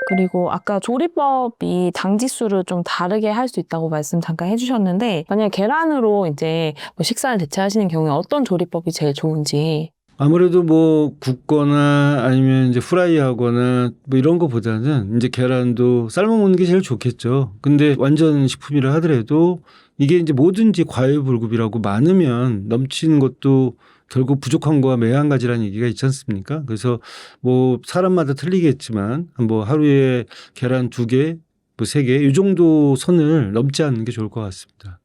그리고 아까 조리법이 당지수를 좀 다르게 할 수 있다고 말씀 잠깐 해주셨는데 만약에 계란으로 이제 뭐 식사를 대체하시는 경우에 어떤 조리법이 제일 좋은지. 아무래도 뭐 굽거나 아니면 이제 프라이하거나 뭐 이런 거보다는 이제 계란도 삶아 먹는 게 제일 좋겠죠. 근데 완전 식품이라 하더라도 이게 이제 뭐든지 과유불급이라고 많으면 넘치는 것도 결국 부족한 거와 매한 가지라는 얘기가 있지 않습니까? 그래서 뭐 사람마다 틀리겠지만 뭐 하루에 계란 2개, 뭐 3개 이 정도 선을 넘지 않는 게 좋을 것 같습니다.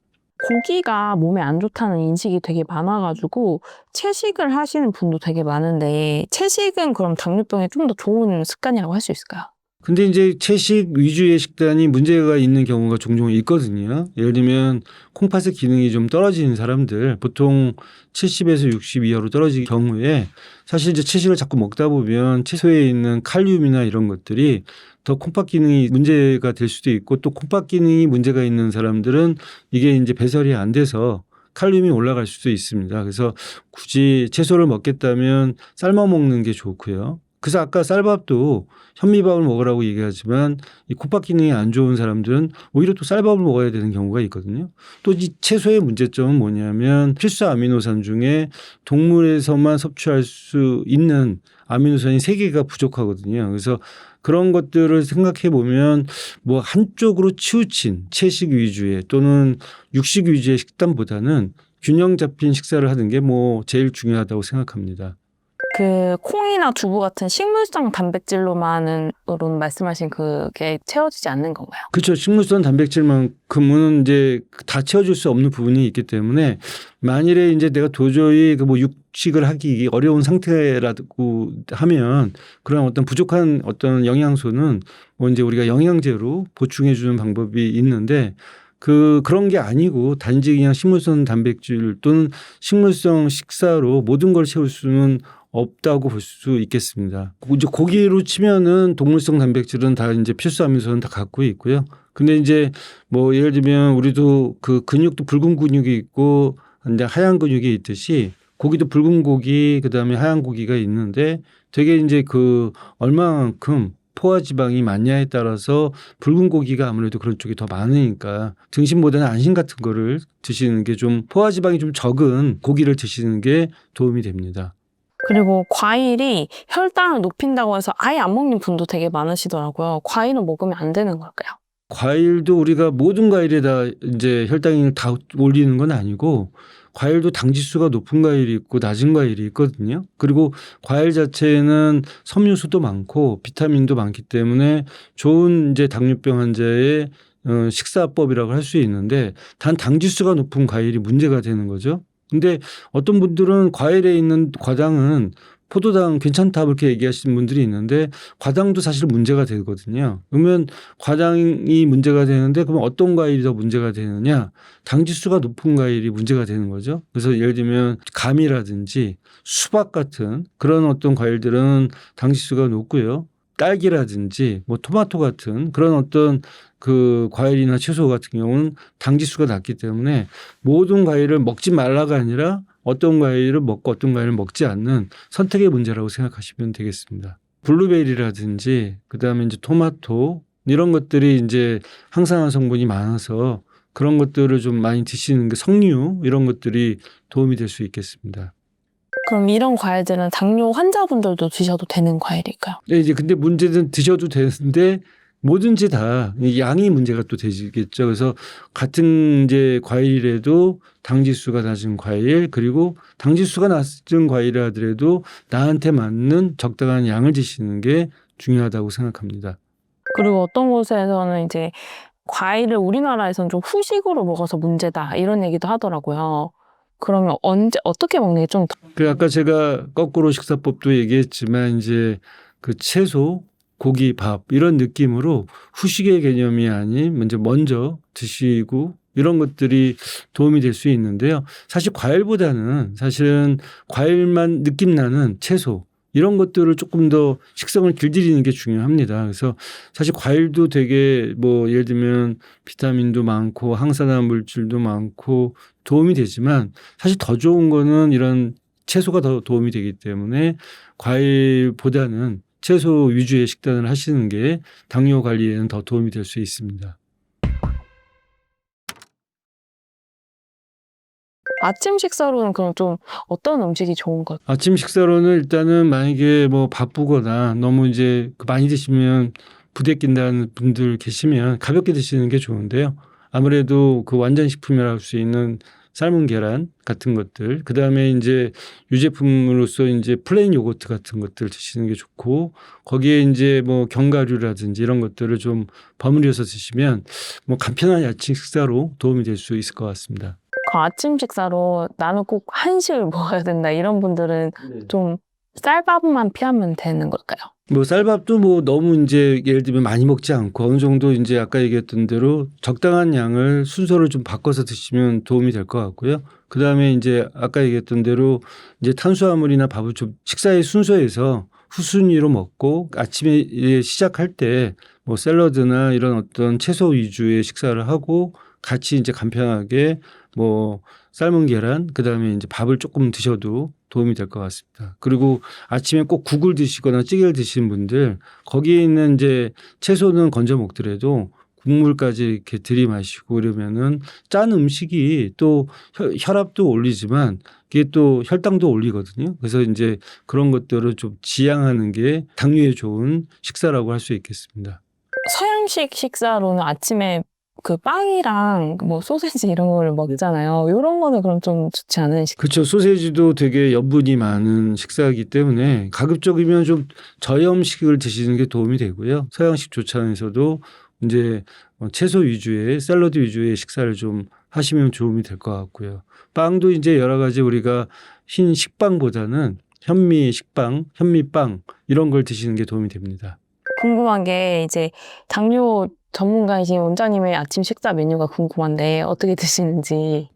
고기가 몸에 안 좋다는 인식이 되게 많아가지고 채식을 하시는 분도 되게 많은데 채식은 그럼 당뇨병에 좀 더 좋은 습관이라고 할 수 있을까요? 근데 이제 채식 위주의 식단이 문제가 있는 경우가 종종 있거든요. 예를 들면 콩팥의 기능이 좀 떨어지는 사람들 보통 70에서 60 이하로 떨어질 경우에 사실 이제 채식을 자꾸 먹다 보면 채소에 있는 칼륨이나 이런 것들이 더 콩팥 기능이 문제가 될 수도 있고 또 콩팥 기능이 문제가 있는 사람들은 이게 이제 배설이 안 돼서 칼륨이 올라갈 수도 있습니다. 그래서 굳이 채소를 먹겠다면 삶아 먹는 게 좋고요. 그래서 아까 쌀밥도 현미밥을 먹으라고 얘기하지만 이 콩팥 기능이 안 좋은 사람들은 오히려 또 쌀밥을 먹어야 되는 경우가 있거든요. 또 이 채소의 문제점은 뭐냐면 필수 아미노산 중에 동물에서만 섭취할 수 있는 아미노산이 3개가 부족하거든요. 그래서 그런 것들을 생각해 보면 뭐 한쪽으로 치우친 채식 위주의 또는 육식 위주의 식단보다는 균형 잡힌 식사를 하는 게 뭐 제일 중요하다고 생각합니다. 그 콩이나 두부 같은 식물성 단백질로만은 말씀하신 그게 채워지지 않는 건가요? 그렇죠. 식물성 단백질만큼은 이제 다 채워줄 수 없는 부분이 있기 때문에 만일에 이제 내가 도저히 그 뭐 육식을 하기 어려운 상태라고 하면 그런 어떤 부족한 어떤 영양소는 뭐 이제 우리가 영양제로 보충해 주는 방법이 있는데 그런 게 아니고 단지 그냥 식물성 단백질 또는 식물성 식사로 모든 걸 채울 수는 없다고 볼 수 있겠습니다. 이제 고기로 치면은 동물성 단백질은 다 이제 필수 아미노산은 다 갖고 있고요. 근데 이제 뭐 예를 들면 우리도 그 근육도 붉은 근육이 있고 근데 하얀 근육이 있듯이 고기도 붉은 고기 그다음에 하얀 고기가 있는데 되게 이제 그 얼마만큼 포화 지방이 많냐에 따라서 붉은 고기가 아무래도 그런 쪽이 더 많으니까 등심보다는 안심 같은 거를 드시는 게 좀 포화 지방이 좀 적은 고기를 드시는 게 도움이 됩니다. 그리고 과일이 혈당을 높인다고 해서 아예 안 먹는 분도 되게 많으시더라고요. 과일은 먹으면 안 되는 걸까요? 과일도 우리가 모든 과일에다 이제 혈당을 다 올리는 건 아니고 과일도 당 지수가 높은 과일이 있고 낮은 과일이 있거든요. 그리고 과일 자체에는 섬유수도 많고 비타민도 많기 때문에 좋은 이제 당뇨병 환자의 식사법이라고 할 수 있는데 단 당 지수가 높은 과일이 문제가 되는 거죠. 근데 어떤 분들은 과일에 있는 과당은 포도당 괜찮다 그렇게 얘기하시는 분들이 있는데 과당도 사실 문제가 되거든요. 그러면 과당이 문제가 되는데 그러면 어떤 과일이 더 문제가 되느냐? 당 지수가 높은 과일이 문제가 되는 거죠. 그래서 예를 들면 감이라든지 수박 같은 그런 어떤 과일들은 당 지수가 높고요. 딸기라든지 뭐 토마토 같은 그런 어떤 그 과일이나 채소 같은 경우는 당 지수가 낮기 때문에 모든 과일을 먹지 말라가 아니라 어떤 과일을 먹고 어떤 과일을 먹지 않는 선택의 문제라고 생각하시면 되겠습니다. 블루베리라든지 그다음에 이제 토마토 이런 것들이 이제 항산화 성분이 많아서 그런 것들을 좀 많이 드시는 게 석류 이런 것들이 도움이 될 수 있겠습니다. 그럼 이런 과일들은 당뇨 환자분들도 드셔도 되는 과일일까요? 네, 이제 근데 문제는 드셔도 되는데 뭐든지 다 양이 문제가 또 되시겠죠. 그래서 같은 이제 과일이라도 당 지수가 낮은 과일 그리고 당 지수가 낮은 과일을 하더라도 나한테 맞는 적당한 양을 드시는 게 중요하다고 생각합니다. 그리고 어떤 곳에서는 이제 과일을 우리나라에서는 좀 후식으로 먹어서 문제다 이런 얘기도 하더라고요. 그러면 어떻게 먹는 게 좀 더? 그 아까 제가 거꾸로 식사법도 얘기했지만 이제 그 채소, 고기, 밥 이런 느낌으로 후식의 개념이 아닌 먼저 드시고 이런 것들이 도움이 될 수 있는데요. 사실 과일보다는 사실은 과일만 느낌 나는 채소 이런 것들을 조금 더 식성을 길들이는 게 중요합니다. 그래서 사실 과일도 되게 뭐 예를 들면 비타민도 많고 항산화 물질도 많고 도움이 되지만 사실 더 좋은 거는 이런 채소가 더 도움이 되기 때문에 과일보다는 채소 위주의 식단을 하시는 게 당뇨 관리에는 더 도움이 될 수 있습니다. 아침 식사로는 그럼 좀 어떤 음식이 좋은 걸까요? 아침 식사로는 일단은 만약에 뭐 바쁘거나 너무 이제 많이 드시면 부대낀다는 분들 계시면 가볍게 드시는 게 좋은데요. 아무래도 그 완전식품이라 할 수 있는 삶은 계란 같은 것들, 그 다음에 이제 유제품으로서 이제 플레인 요거트 같은 것들 드시는 게 좋고, 거기에 이제 뭐 견과류라든지 이런 것들을 좀 버무려서 드시면 뭐 간편한 아침 식사로 도움이 될 수 있을 것 같습니다. 그 아침 식사로 나는 꼭 한식을 먹어야 된다 이런 분들은 좀 쌀밥만 피하면 되는 걸까요? 뭐 쌀밥도 뭐 너무 이제 예를 들면 많이 먹지 않고 어느 정도 이제 아까 얘기했던 대로 적당한 양을 순서를 좀 바꿔서 드시면 도움이 될 것 같고요. 그 다음에 이제 아까 얘기했던 대로 이제 탄수화물이나 밥을 좀 식사의 순서에서 후순위로 먹고 아침에 시작할 때 뭐 샐러드나 이런 어떤 채소 위주의 식사를 하고 같이 이제 간편하게 뭐 삶은 계란, 그 다음에 이제 밥을 조금 드셔도 도움이 될 것 같습니다. 그리고 아침에 꼭 국을 드시거나 찌개를 드시는 분들 거기에 있는 이제 채소는 건져 먹더라도 국물까지 이렇게 들이마시고 이러면은 짠 음식이 또 혈압도 올리지만 이게 또 혈당도 올리거든요. 그래서 이제 그런 것들을 좀 지양하는 게 당뇨에 좋은 식사라고 할 수 있겠습니다. 서양식 식사로는 아침에 그 빵이랑 뭐 소세지 이런 거를 먹잖아요. 이런 거는 그럼 좀 좋지 않은 그렇죠. 소세지도 되게 염분이 많은 식사이기 때문에 가급적이면 좀 저염식을 드시는 게 도움이 되고요. 서양식 조찬에서도 이제 채소 위주의 샐러드 위주의 식사를 좀 하시면 도움이 될 것 같고요. 빵도 이제 여러 가지 우리가 흰 식빵보다는 현미 식빵, 현미빵 이런 걸 드시는 게 도움이 됩니다. 궁금한 게 이제 당뇨 전문가이신 원장님의 아침 식사 메뉴가 궁금한데 어떻게 드시는지.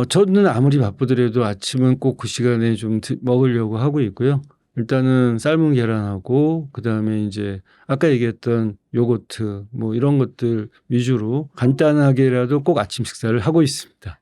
저는 아무리 바쁘더라도 아침은 꼭 그 시간에 좀 먹으려고 하고 있고요. 일단은 삶은 계란하고 그다음에 이제 아까 얘기했던 요거트 뭐 이런 것들 위주로 간단하게라도 꼭 아침 식사를 하고 있습니다.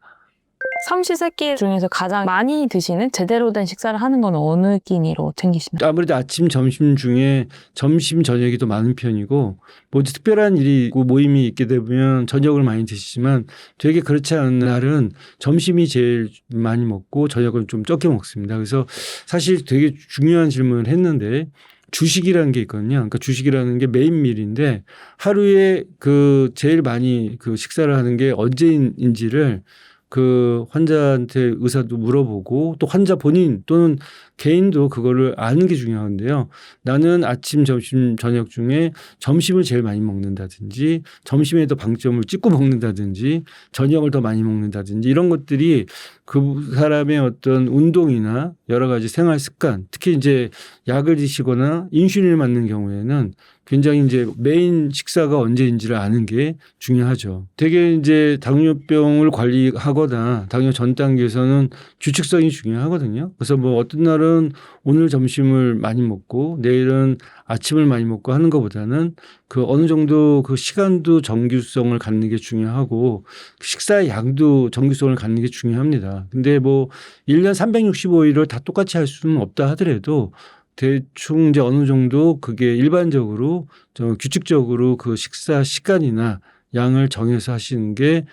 삼시세끼 중에서 가장 많이 드시는 제대로 된 식사를 하는 건 어느 끼니로 챙기시나요? 아무래도 아침, 점심 중에 점심, 저녁이 더 많은 편이고 뭐 특별한 일이 있고 모임이 있게 되면 저녁을 많이 드시지만 되게 그렇지 않은 날은 점심이 제일 많이 먹고 저녁은 좀 적게 먹습니다. 그래서 사실 되게 중요한 질문을 했는데 주식이라는 게 있거든요. 그러니까 주식이라는 게 메인 밀인데 하루에 그 제일 많이 그 식사를 하는 게 언제인지를 그 환자한테 의사도 물어보고 또 환자 본인 또는 개인도 그거를 아는 게 중요한데요. 나는 아침, 점심, 저녁 중에 점심을 제일 많이 먹는다든지 점심에도 방점을 찍고 먹는다든지 저녁을 더 많이 먹는다든지 이런 것들이 그 사람의 어떤 운동이나 여러 가지 생활 습관, 특히 이제 약을 드시거나 인슐린을 맞는 경우에는 굉장히 이제 메인 식사가 언제인지를 아는 게 중요하죠. 되게 이제 당뇨병을 관리하거나 당뇨 전 단계에서는 규칙성이 중요하거든요. 그래서 뭐 어떤 날은 오늘 점심을 많이 먹고 내일은 아침을 많이 먹고 하는 것보다는 그 어느 정도 그 시간도 정규성을 갖는 게 중요하고 식사의 양도 정규성을 갖는 게 중요합니다. 근데 뭐 1년 365일을 다 똑같이 할 수는 없다 하더라도 대충 이제 어느 정도 그게 일반적으로 좀 규칙적으로 그 식사 시간이나 양을 정해서 하시는 게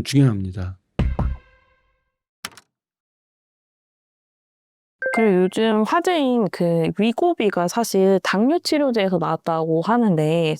중요합니다. 그리고 요즘 화제인 그 위고비가 사실 당뇨 치료제에서 나왔다고 하는데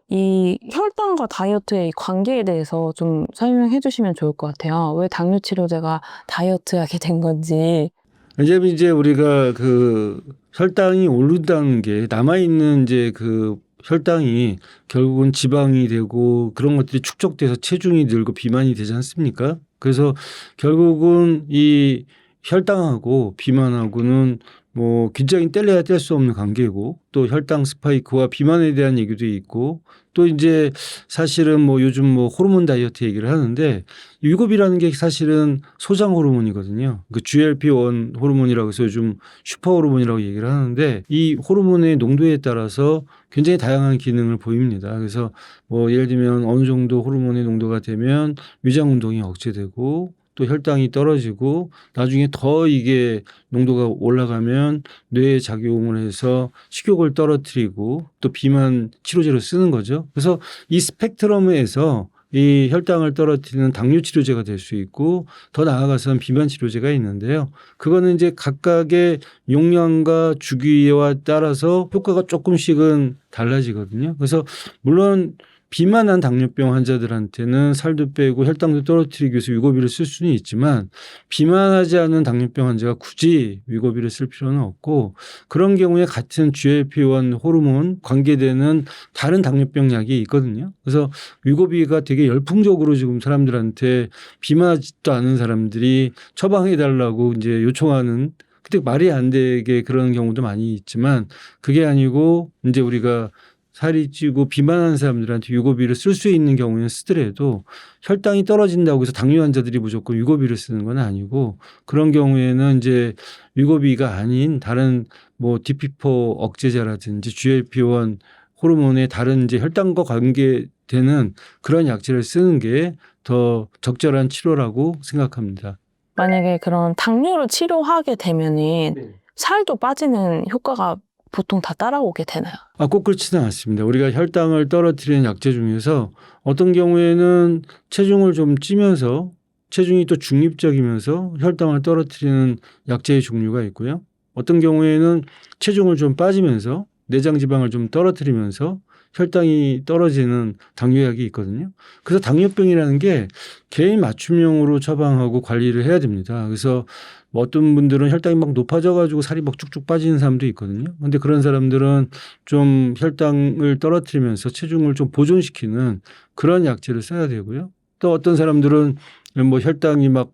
이 혈당과 다이어트의 관계에 대해서 좀 설명해 주시면 좋을 것 같아요. 왜 당뇨 치료제가 다이어트하게 된 건지. 왜냐하면 이제 우리가 그 혈당이 오른다는 게 남아있는 이제 그 혈당이 결국은 지방이 되고 그런 것들이 축적돼서 체중이 늘고 비만이 되지 않습니까? 그래서 결국은 이 혈당하고 비만하고는 뭐 굉장히 뗄래야 뗄 수 없는 관계고 또 혈당 스파이크와 비만에 대한 얘기도 있고 또 이제 사실은 뭐 요즘 뭐 호르몬 다이어트 얘기를 하는데 위고비라는 게 사실은 소장 호르몬이거든요. 그 GLP-1 호르몬이라고 해서 요즘 슈퍼 호르몬이라고 얘기를 하는데 이 호르몬의 농도에 따라서 굉장히 다양한 기능을 보입니다. 그래서 뭐 예를 들면 어느 정도 호르몬의 농도가 되면 위장 운동이 억제되고 또 혈당이 떨어지고 나중에 더 이게 농도가 올라가면 뇌에 작용을 해서 식욕을 떨어뜨리고 또 비만 치료제로 쓰는 거죠. 그래서 이 스펙트럼에서 이 혈당을 떨어뜨리는 당뇨 치료제가 될 수 있고 더 나아가서는 비만 치료제가 있는데요. 그거는 이제 각각의 용량과 주기와 따라서 효과가 조금씩은 달라지거든요. 그래서 물론 비만한 당뇨병 환자들한테는 살도 빼고 혈당도 떨어뜨리기 위해서 위고비를 쓸 수는 있지만 비만하지 않은 당뇨병 환자가 굳이 위고비를 쓸 필요는 없고 그런 경우에 같은 GLP-1 호르몬 관계되는 다른 당뇨병 약이 있거든요. 그래서 위고비가 되게 열풍적으로 지금 사람들한테 비만하지도 않은 사람들이 처방해 달라고 이제 요청하는 그때 말이 안 되게 그런 경우도 많이 있지만 그게 아니고 이제 우리가 살이 찌고 비만한 사람들한테 위고비를 쓸 수 있는 경우는 쓰더라도 혈당이 떨어진다고 해서 당뇨 환자들이 무조건 위고비를 쓰는 건 아니고 그런 경우에는 이제 위고비가 아닌 다른 뭐 DPP4 억제제라든지 GLP-1 호르몬의 다른 이제 혈당과 관계되는 그런 약제를 쓰는 게 더 적절한 치료라고 생각합니다. 만약에 그런 당뇨를 치료하게 되면은 살도 빠지는 효과가 보통 다 따라오게 되나요? 꼭 그렇지는 않습니다. 우리가 혈당을 떨어뜨리는 약제 중에서 어떤 경우에는 체중을 좀 찌면서 체중이 또 중립적이면서 혈당을 떨어뜨리는 약제의 종류가 있고요. 어떤 경우에는 체중을 좀 빠지면서 내장 지방을 좀 떨어뜨리면서 혈당이 떨어지는 당뇨약이 있거든요. 그래서 당뇨병이라는 게 개인 맞춤형으로 처방하고 관리를 해야 됩니다. 그래서 뭐 어떤 분들은 혈당이 막 높아져 가지고 살이 막 쭉쭉 빠지는 사람도 있거든요. 그런데 그런 사람들은 좀 혈당을 떨어뜨리면서 체중을 좀 보존시키는 그런 약제를 써야 되고요. 또 어떤 사람들은 뭐 혈당이 막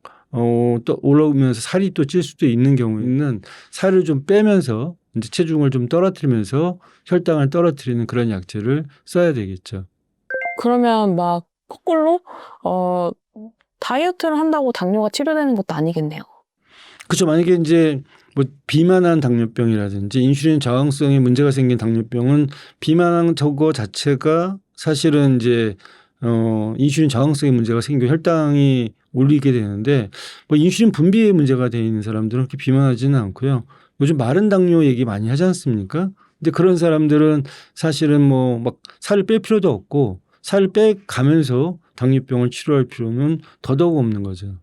또 올라오면서 살이 또 찔 수도 있는 경우에는 살을 좀 빼면서 이제 체중을 좀 떨어뜨리면서 혈당을 떨어뜨리는 그런 약제를 써야 되겠죠. 그러면 막 거꾸로 다이어트를 한다고 당뇨가 치료되는 것도 아니겠네요. 그렇죠. 만약에 이제 뭐 비만한 당뇨병이라든지 인슐린 저항성에 문제가 생긴 당뇨병은 비만한 저거 자체가 사실은 이제 인슐린 저항성에 문제가 생기고 혈당이 올리게 되는데 뭐 인슐린 분비에 문제가 돼 있는 사람들은 그렇게 비만하지는 않고요. 요즘 마른 당뇨 얘기 많이 하지 않습니까? 근데 그런 사람들은 사실은 뭐 막 살을 뺄 필요도 없고 살을 빼가면서 당뇨병을 치료할 필요는 더더욱 없는 거죠.